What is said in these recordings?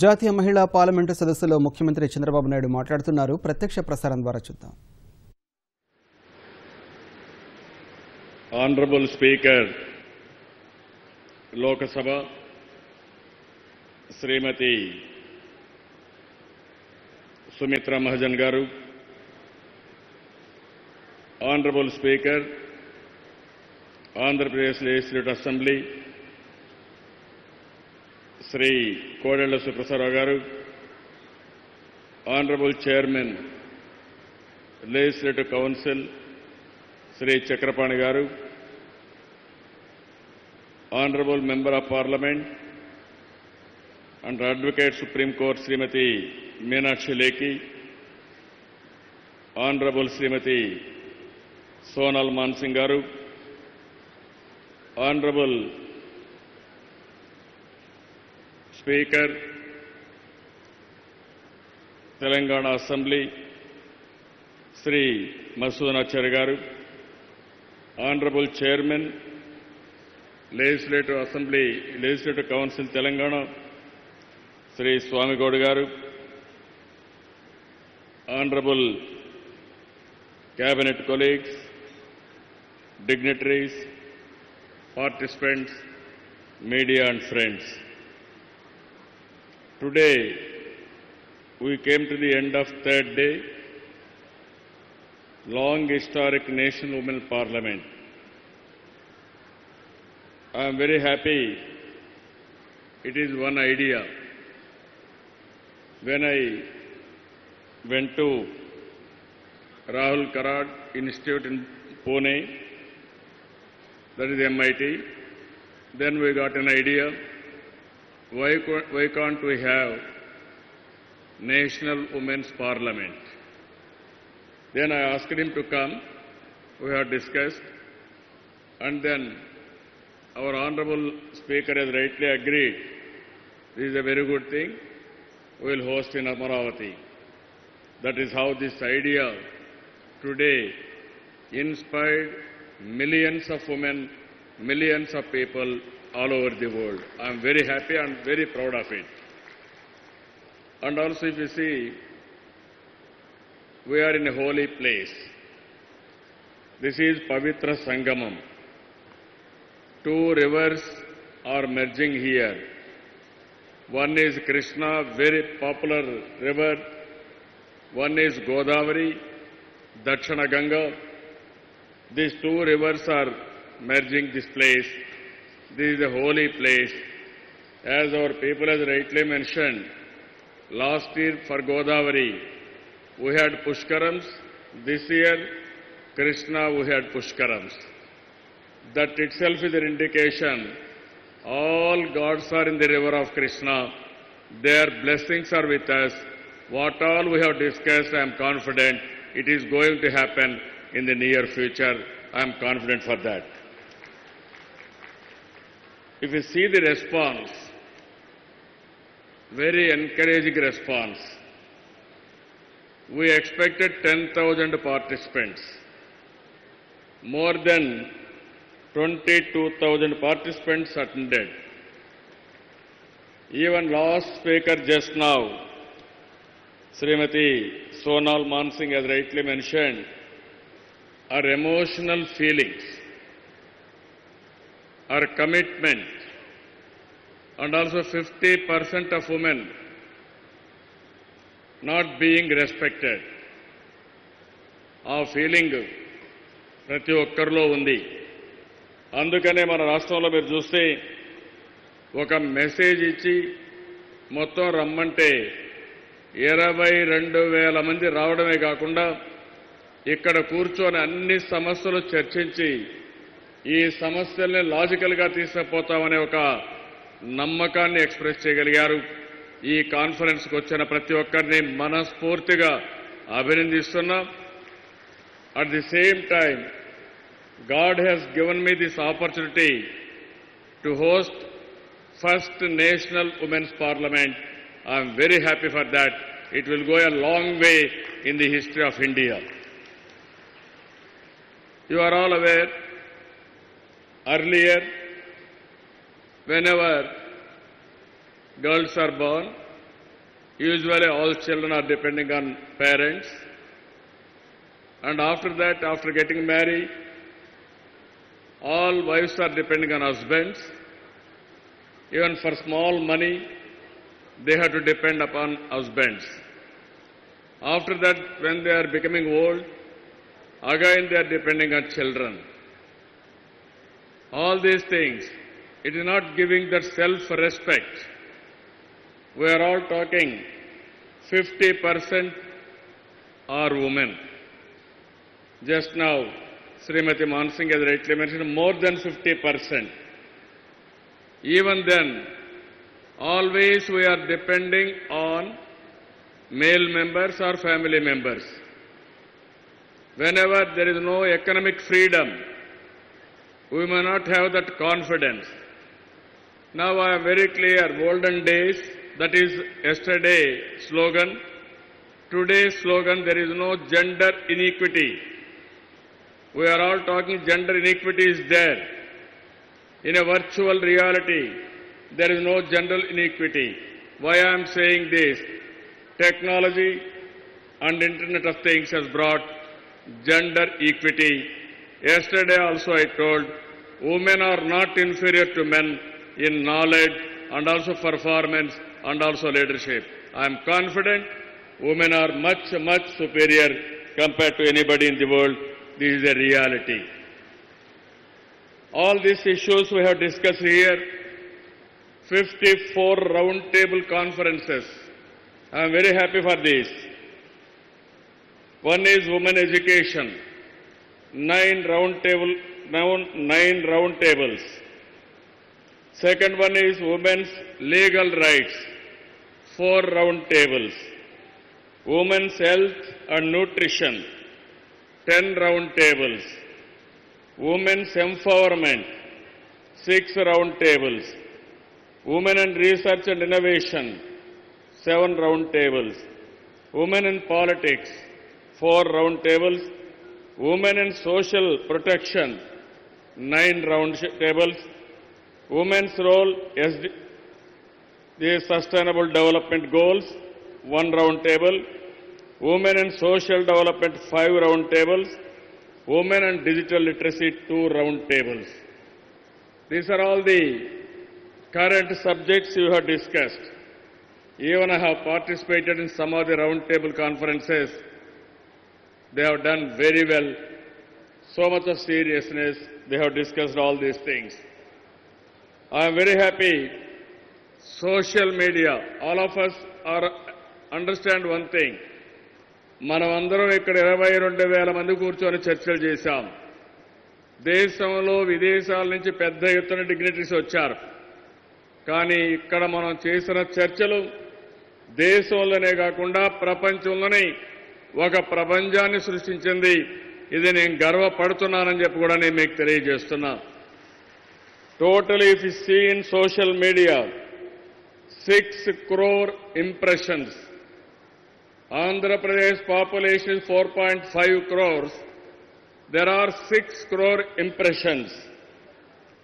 జాతీయ మహిళా పార్లమెంటు సదస్సులో ముఖ్యమంత్రి చంద్రబాబు నాయుడు మాట్లాడుతున్నారు. ప్రత్యక్ష ప్రసారం ద్వారా చూద్దాం. Honourable speaker Lok Sabha Shrimati Sumitra Mahajan garu, honourable speaker Andhra Pradesh legislative assembly Shri Kodela Suprasadarao garu, honourable chairman legislative council Shri Chakrapani garu, honourable member of parliament and advocate supreme court Shrimati Meenakshi Lekhi, honourable Shrimati Sonal Mansingh garu, honourable speaker Telangana assembly Shri Masudan Acharya garu, honourable chairman legislative assembly legislative council Telangana Shri Swamigoud garu, honourable cabinet colleagues, dignitaries, participants, media and friends. Today, we came to the end of third day, long historic National Women Parliament. I am very happy. It is one idea. When I went to Rahul Karad Institute in Pune, that is MIT, then we got an idea, why can't we have National Women's Parliament? Then I asked him to come, we had discussed, and then our Honorable Speaker has rightly agreed, this is a very good thing, we will host in Amaravati. That is how this idea today inspired millions of women, millions of people all over the world. I am very happy and very proud of it. And also if you see, we are in a holy place. This is Pavitra Sangamam. Two rivers are merging here. One is Krishna, very popular river. One is Godavari, Dakshina Ganga. These two rivers are merging this place. This is a holy place. As our people has rightly mentioned, last year for Godavari, we had Pushkarams. This year, Krishna, we had Pushkarams. That itself is an indication. All gods are in the river of Krishna. Their blessings are with us. What all we have discussed, I am confident it is going to happen in the near future. I am confident for that. If you see the response, very encouraging response. We expected 10,000 participants. More than 22,000 participants attended. Even last speaker just now, Srimati Sonal Mansingh has rightly mentioned, our emotional feelings, our commitment, and also 50% of women not being respected. ఆ feeling ప్రతి ఒక్కరిలో ఉంది. అందుకనే మన రాష్ట్రంలో మీరు చూస్తే ఒక మెసేజ్ ఇచ్చి మొత్తం రమ్మంటే 22,000 మంది రావడమే కాకుండా ఇక్కడ కూర్చొని అన్ని సమస్యలు చర్చించి ఈ సమస్యల్ని లాజికల్గా తీసుకుపోతామనే ఒక నమ్మకాన్ని ఎక్స్ప్రెస్ చేయగలిగారు. ఈ కాన్ఫరెన్స్కి వచ్చిన ప్రతి ఒక్కరిని మనస్ఫూర్తిగా అభినందిస్తున్నాం. At the same time, God has given me this opportunity to host first National Women's Parliament. I am very happy for that. It will go a long way in the history of India. You are all aware, earlier, whenever girls are born, Usually all children are depending on parents. And after that, after getting married, all wives are depending on husbands. Even for small money, they have to depend upon husbands. After that, when they are becoming old, again they are depending on children. All these things, it is not giving that self-respect. We are all talking 50% are women. Just now, Srimati Mansingh has rightly mentioned more than 50%. Even then, always we are depending on male members or family members. Whenever there is no economic freedom, we may not have that confidence. Now I am very clear, olden days, that is yesterday slogan. Today's slogan, there is no gender inequity. We are all talking gender inequity is there. In a virtual reality, there is no gender inequity. Why I am saying this? Technology and Internet of Things has brought gender equity. Yesterday also I told, women are not inferior to men in knowledge and also performance and also leadership. I am confident women are much, much superior compared to anybody in the world. This is a reality. All these issues we have discussed here, 54 roundtable conferences. I am very happy for this. One is women education, 9 roundtables. Second one is women's legal rights, 4 roundtables. Women's health and nutrition, 10 roundtables. Women's empowerment, 6 roundtables. Women in research and innovation, 7 roundtables. Women in politics, 4 roundtables. Women in social protection, 9 roundtables. Women's role as the Sustainable Development Goals, 1 roundtable. Women in social development, 5 roundtables. Women and digital literacy, 2 roundtables. These are all the current subjects you have discussed. Even I have participated in some of the roundtable conferences. They have done very well. So much of seriousness, they have discussed all these things. I am very happy. Social media, all of us understand one thing. మనమందరం ఇక్కడ 22,000 మంది కూర్చొని చర్చలు చేశాం. దేశంలో విదేశాల నుంచి పెద్ద ఎత్తున డిగ్నిటరీస్ వచ్చారు. కానీ ఇక్కడ మనం చేసిన చర్చలు దేశంలోనే కాకుండా ప్రపంచంలోనే ఒక ప్రపంచాన్ని సృష్టించింది. ఇది నేను గర్వపడుతున్నానని చెప్పి కూడా నేను మీకు తెలియజేస్తున్నా. Totally, if you see in social media, 6 crore impressions. Andhra Pradesh population is 4.5 crores. There are 6 crore impressions.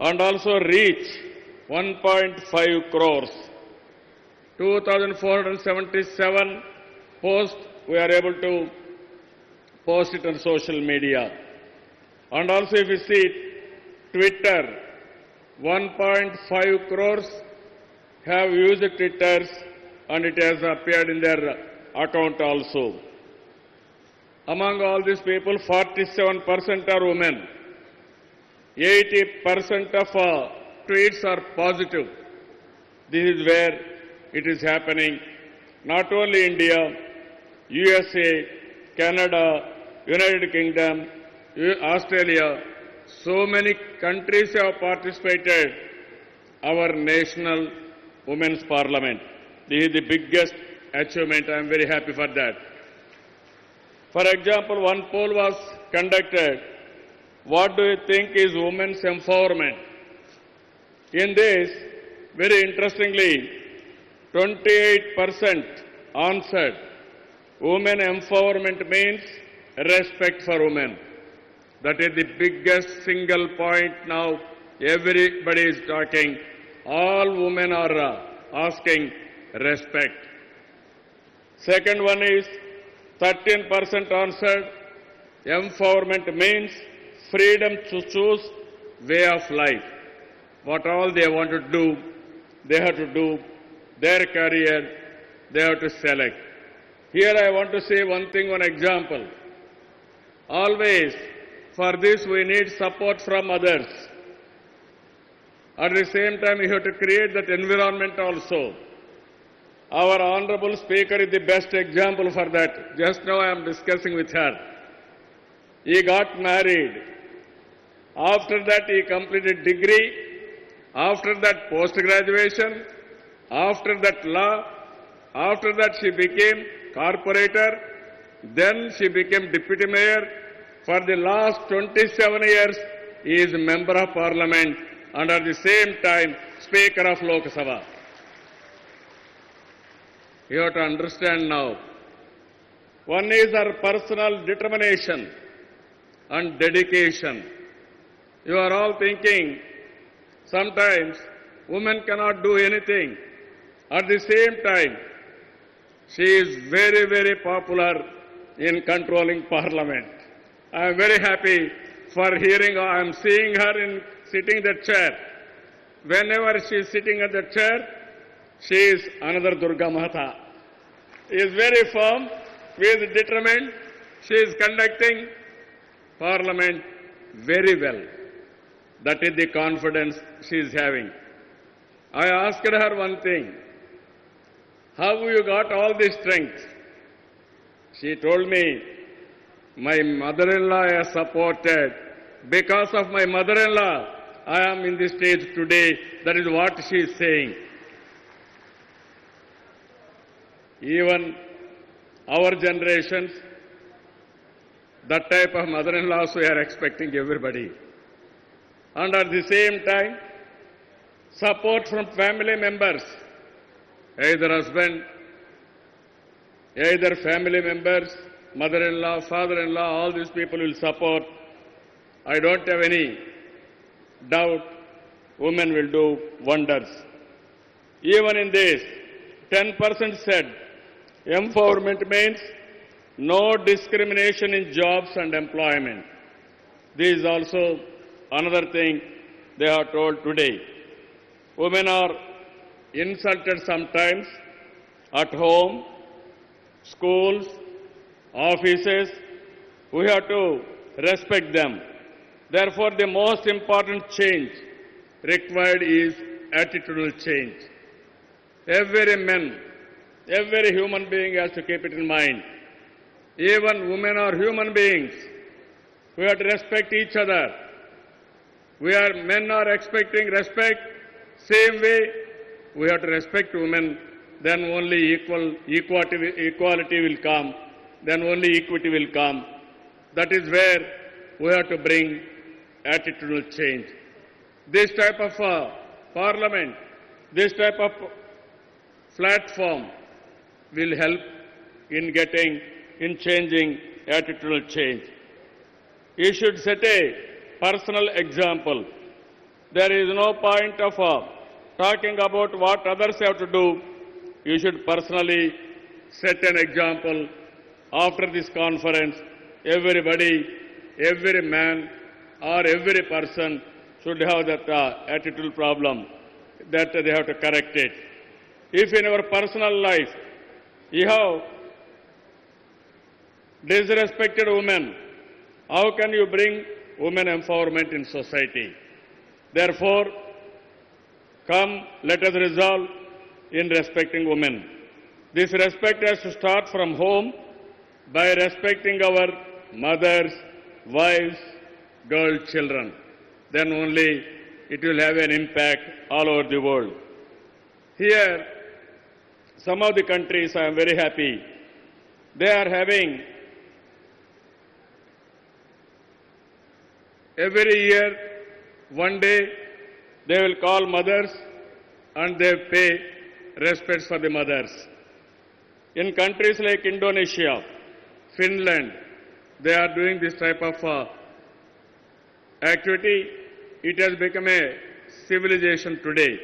And also reach 1.5 crores. 2,477 posts we are able to post it on social media. And also if you see Twitter, 1.5 crores have used Twitters and it has appeared in their account also. Among all these people, 47% are women. 80% of tweets are positive. This is where it is happening. Not only India, USA, Canada, United Kingdom, Australia, so many countries have participated our national women's parliament. This is the biggest achievement. I am very happy for that. For example, one poll was conducted. What do you think is women's empowerment? In this, very interestingly, 28% answered women empowerment means respect for women. That is the biggest single point now everybody is talking. All women are asking respect. Second one is 13% answered. Empowerment means freedom to choose way of life. What all they want to do, they have to do. Their career, they have to select. Here I want to say one thing, one example. Always, for this we need support from others. At the same time, we have to create that environment also. Our Honorable Speaker is the best example for that. Just now I am discussing with her. He got married. After that he completed degree. After that post-graduation. After that law. After that she became corporator. Then she became deputy mayor. For the last 27 years, he is a member of parliament and at the same time Speaker of Lok Sabha. You have to understand now. One is her personal determination and dedication. You are all thinking, sometimes women cannot do anything. At the same time, she is very, very popular in controlling parliament. I am very happy for hearing, I am seeing her in sitting that chair. Whenever she is sitting at that chair, she is another Durga Mata. She is very firm, she is determined, she is conducting parliament very well. That is the confidence she is having. I asked her one thing, how you got all this strength? She told me, my mother-in-law has supported. Because of my mother-in-law, I am in this stage today. That is what she is saying. Even our generations, that type of mother-in-laws we are expecting everybody. And at the same time, support from family members, either husband, either family members, mother-in-law, father-in-law, all these people will support. I don't have any doubt women will do wonders. Even in this, 10% said empowerment means no discrimination in jobs and employment. This is also another thing they are told today. Women are insulted sometimes at home, schools, offices. We have to respect them. Therefore, the most important change required is attitudinal change. Every man, every human being has to keep it in mind. Even women are human beings. We have to respect each other. Men are expecting respect. Same way, we have to respect women. Then only equality will come. Then only equity will come. That is where we have to bring attitudinal change. This type of parliament, this type of platform will help in changing attitudinal change. You should set a personal example. There is no point of talking about what others have to do. You should personally set an example. After this conference, everybody, every man or every person should have that attitudinal problem, that they have to correct it. If in our personal life you have disrespected women, how can you bring women empowerment in society? Therefore, come, let us resolve in respecting women. This respect has to start from home by respecting our mothers, wives, girl children. Then only it will have an impact all over the world. Here, some of the countries, I am very happy, they are having every year, one day, they will call mothers and they pay respects for the mothers. In countries like Indonesia, Finland, they are doing this type of activity. It has become a civilization today.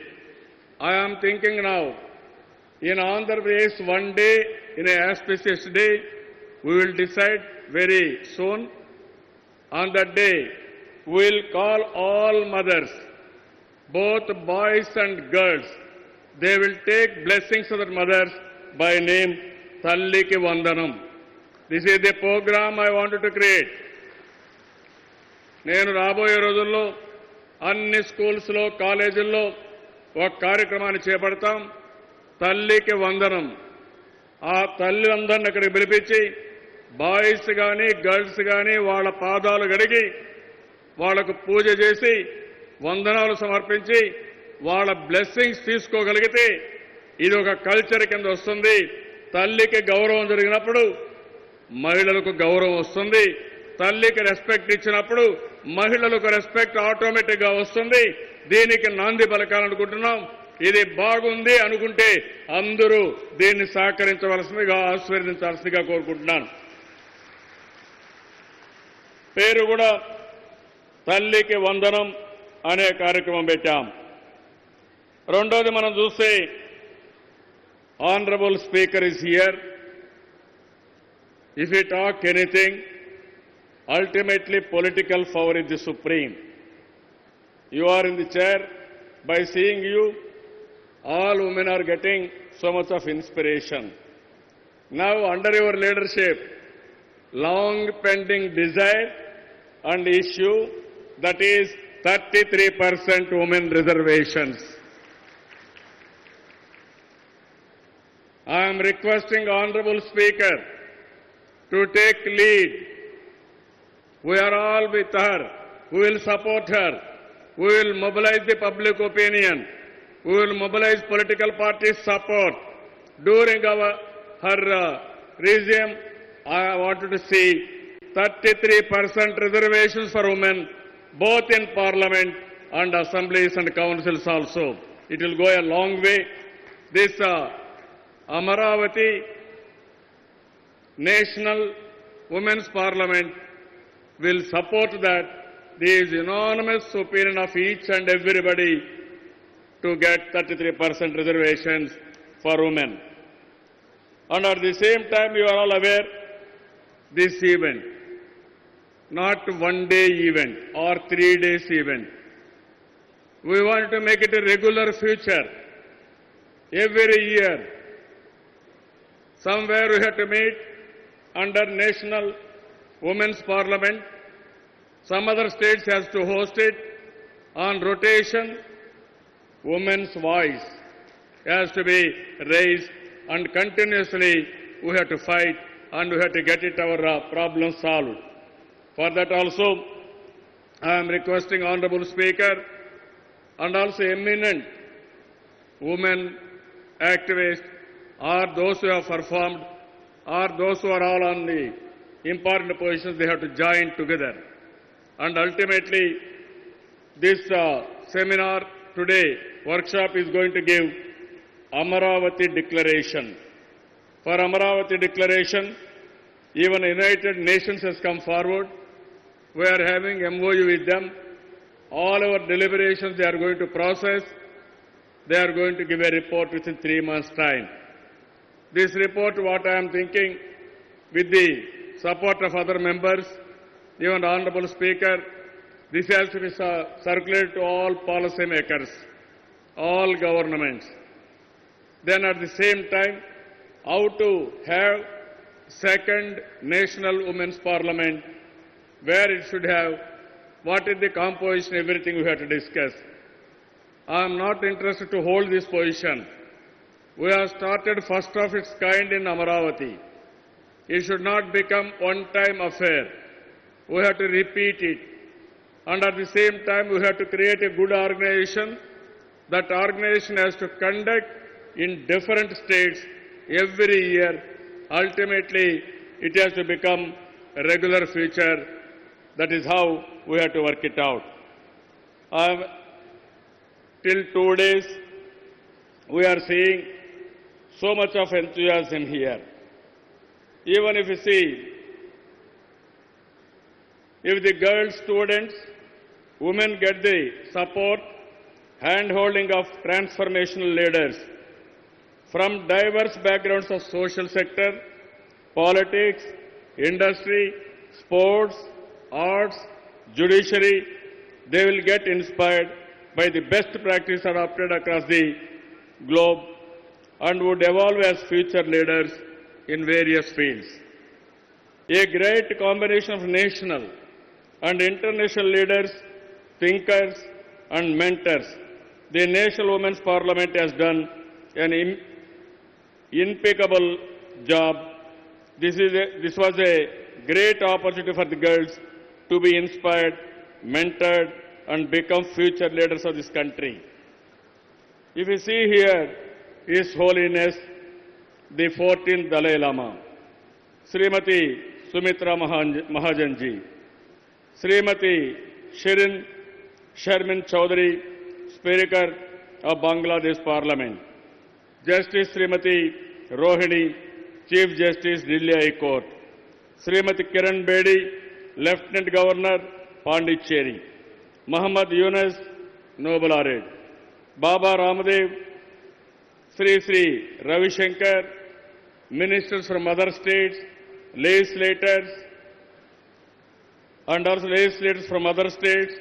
I am thinking now, In Andhra Pradesh, one day, in an auspicious day, we will decide very soon. On that day, we will call all mothers, both boys and girls. They will take blessings of their mothers by name Talliki Vandanam. This is the program I wanted to create. నేను రాబోయే రోజుల్లో అన్ని స్కూల్స్లో కాలేజీల్లో ఒక కార్యక్రమాన్ని చేపడతాం. తల్లికి వందనం. ఆ తల్లిదండ్రులను అక్కడికి పిలిపించి బాయ్స్ కానీ గర్ల్స్ కానీ వాళ్ళ పాదాలు కడిగి వాళ్లకు పూజ చేసి వందనాలు సమర్పించి వాళ్ళ బ్లెస్సింగ్స్ తీసుకోగలిగితే ఇది ఒక కల్చర్ కింద వస్తుంది. తల్లికి గౌరవం జరిగినప్పుడు మహిళలకు గౌరవం వస్తుంది. తల్లికి రెస్పెక్ట్ ఇచ్చినప్పుడు మహిళలకు రెస్పెక్ట్ ఆటోమేటిక్ గా వస్తుంది. దీనికి నాంది పలకాలనుకుంటున్నాం. ఇది బాగుంది అనుకుంటే అందరూ దీన్ని సహకరించవలసిందిగా ఆశీర్వదించాల్సిందిగా కోరుకుంటున్నాను. పేరు కూడా తల్లికి వందనం అనే కార్యక్రమం పెట్టాం. రెండోది మనం చూస్తే honourable speaker is here. If you talk anything, ultimately political power is the supreme. You are in the chair. By seeing you, all women are getting so much of inspiration. Now, under your leadership, long pending desire and issue, that is 33% women reservations. I am requesting Honorable Speaker to take lead. We are all with her. We will support her. We will mobilize the public opinion. We will mobilize political parties' support. During her regime, I wanted to see 33% reservations for women, both in Parliament and assemblies and councils also. It will go a long way. This Amaravati National Women's Parliament will support that. There is unanimous opinion of each and everybody to get 33% reservations for women. And at the same time, you are all aware, this event, not one-day event or 3 days event. We want to make it a regular feature. Every year, somewhere we have to meet under National Women's Parliament. Some other states has to host it. On rotation, women's voice has to be raised, and continuously we have to fight and we have to get it our problem solved. For that also, I am requesting Honorable Speaker and also eminent women activists, or those who have performed, or those who are all on the important positions, they have to join together. And ultimately, this seminar today, workshop is going to give Amaravati Declaration. For Amaravati Declaration, even United Nations has come forward. We are having MOU with them. All our deliberations they are going to process. They are going to give a report within 3 months' time. This report, what I am thinking, with the support of other members, even the Honorable Speaker, this has to be circulated to all policy makers, all governments. Then at the same time, how to have second National Women's Parliament, where it should have, what is the composition, everything we have to discuss. I am not interested to hold this position. We have started first of its kind in Amaravati. It should not become one-time affair. We have to repeat it. And at the same time, we have to create a good organization. That organization has to conduct in different states every year. Ultimately, it has to become a regular feature. That is how we have to work it out. Till 2 days, we are seeing so much of enthusiasm here. Even if you see, if the girl students, women get the support, hand-holding of transformational leaders, from diverse backgrounds of social sector, politics, industry, sports, arts, judiciary. They will get inspired by the best practice adopted across the globe and would evolve as future leaders in various fields. A great combination of national and international leaders, thinkers and mentors. The National Women's Parliament has done an impeccable job. This was a great opportunity for the girls to be inspired, mentored and become future leaders of this country. If you see here, His Holiness the 14th Dalai Lama, Srimati Sumitra Mahajanji, Srimati Shirin Sharmin Chaudhary, Speaker of Bangladesh Parliament, Justice Srimati Rohini, Chief Justice Delhi High Court, Srimati Kiran Bedi, Lieutenant Governor Pondicherry, Muhammad Yunus, Noble Laureate, Baba Ramdev, Sri Ravi Shankar, ministers from other states, legislators, and also legislators from other states,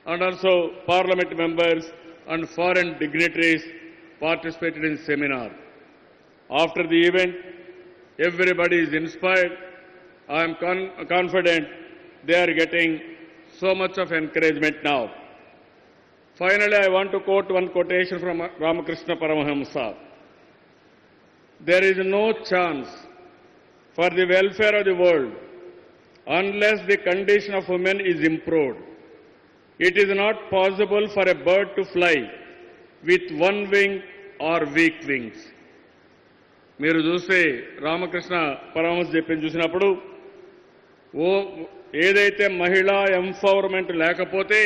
and also parliament members and foreign dignitaries participated in the seminar. After the event, everybody is inspired. I am confident they are getting so much of encouragement now. Finally, I want to quote one quotation from Ramakrishna Paramahamsa. There is no chance for the welfare of the world unless the condition of women is improved. It is not possible for a bird to fly with one wing or weak wings. మీరు చూస్తే రామకృష్ణ పరమహంస చెప్పింది చూసినప్పుడు ఏదైతే మహిళా empowerment లేకపోతే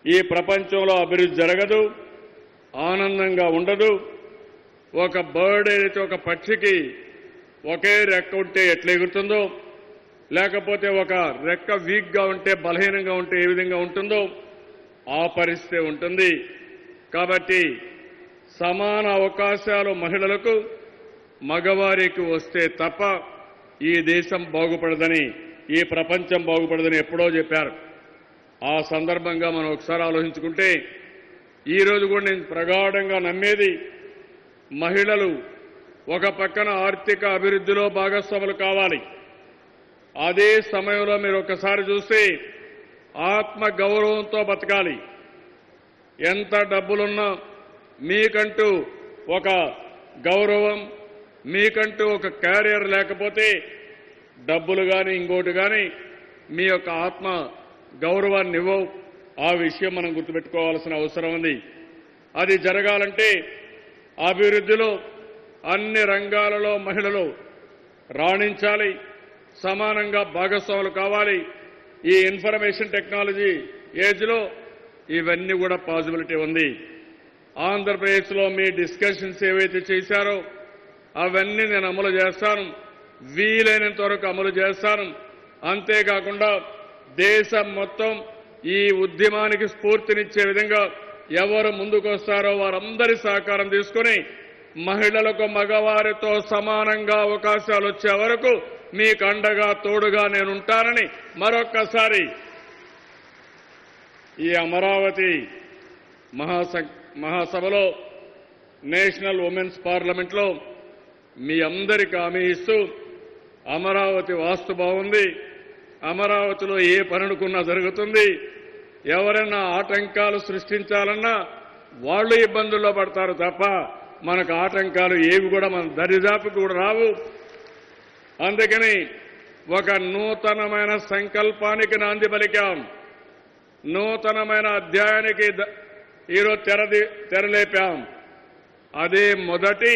ఈ ప్రపంచంలో అభివృద్ధి జరగదు, ఆనందంగా ఉండదు. ఒక బర్డ్ ఏదైతే ఒక పక్షికి ఒకే రెక్క ఉంటే ఎట్లా ఎగురుతుందో, లేకపోతే ఒక రెక్క వీక్గా ఉంటే బలహీనంగా ఉంటే ఏ విధంగా ఉంటుందో ఆ పరిస్థితి ఉంటుంది. కాబట్టి సమాన అవకాశాలు మహిళలకు మగవారికి వస్తే తప్ప ఈ దేశం బాగుపడదని, ఈ ప్రపంచం బాగుపడదని ఎప్పుడో చెప్పారు. ఆ సందర్భంగా మనం ఒకసారి ఆలోచించుకుంటే ఈ రోజు కూడా నేను ప్రగాఢంగా నమ్మేది మహిళలు ఒక పక్కన ఆర్థిక అభివృద్ధిలో భాగస్వాములు కావాలి. అదే సమయంలో మీరు ఒకసారి చూస్తే ఆత్మ గౌరవంతో బతకాలి. ఎంత డబ్బులున్నా మీకంటూ ఒక గౌరవం, మీకంటూ ఒక క్యారియర్ లేకపోతే డబ్బులు కానీ ఇంకోటి కానీ మీ యొక్క ఆత్మ గౌరవాన్ని ఇవ్వవు. ఆ విషయం మనం గుర్తుపెట్టుకోవాల్సిన అవసరం ఉంది. అది జరగాలంటే అభివృద్ధిలో అన్ని రంగాలలో మహిళలు రాణించాలి, సమానంగా భాగస్వాములు కావాలి. ఈ ఇన్ఫర్మేషన్ టెక్నాలజీ ఏజ్లో ఇవన్నీ కూడా పాసిబిలిటీ ఉంది. ఆంధ్రప్రదేశ్లో మీ డిస్కషన్స్ ఏవైతే చేశారో అవన్నీ నేను అమలు చేస్తాను, వీలైనంత వరకు అమలు చేస్తాను. అంతేకాకుండా దేశం మొత్తం ఈ ఉద్యమానికి స్ఫూర్తినిచ్చే విధంగా ఎవరు ముందుకొస్తారో వారందరి సహకారం తీసుకుని మహిళలకు మగవారితో సమానంగా అవకాశాలు వచ్చే వరకు మీకు అండగా తోడుగా నేనుంటానని మరొక్కసారి ఈ అమరావతి మహాసభలో నేషనల్ ఉమెన్స్ పార్లమెంట్లో మీ అందరికీ హామీ ఇస్తూ, అమరావతి వాస్తు బాగుంది, అమరావతిలో ఏ పనుకున్నా జరుగుతుంది. ఎవరైనా ఆటంకాలు సృష్టించాలన్నా వాళ్ళు ఇబ్బందుల్లో పడతారు తప్ప మనకు ఆటంకాలు ఏవి కూడా మన దరిదాపుకు కూడా రావు. అందుకని ఒక నూతనమైన సంకల్పానికి నాంది పలికాం, నూతనమైన అధ్యాయానికి ఈరోజు తెరలేపాం. అదే మొదటి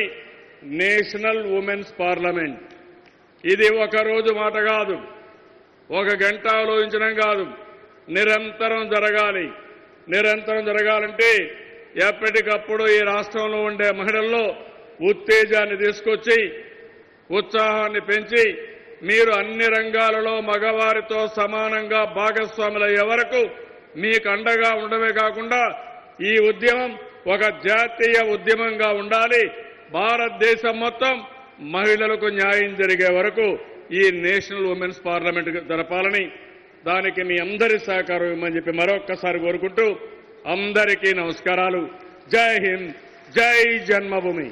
నేషనల్ ఉమెన్స్ పార్లమెంట్. ఇది ఒక రోజు మాట కాదు, ఒక గంట ఆలోచించడం కాదు, నిరంతరం జరగాలి. నిరంతరం జరగాలంటే ఎప్పటికప్పుడు ఈ రాష్ట్రంలో ఉండే మహిళల్లో ఉత్తేజాన్ని తీసుకొచ్చి ఉత్సాహాన్ని పెంచి మీరు అన్ని రంగాలలో మగవారితో సమానంగా భాగస్వాములయ్యే వరకు మీకు అండగా ఉండమే కాకుండా ఈ ఉద్యమం ఒక జాతీయ ఉద్యమంగా ఉండాలి, భారతదేశం మొత్తం మహిళలకు న్యాయం జరిగే వరకు ఈ నేషనల్ ఉమెన్స్ పార్లమెంట్ జరపాలని, దానికి మీ అందరి సహకారం ఇవ్వమని చెప్పి మరొక్కసారి కోరుకుంటూ అందరికీ నమస్కారాలు. జై హింద్, జై జన్మభూమి.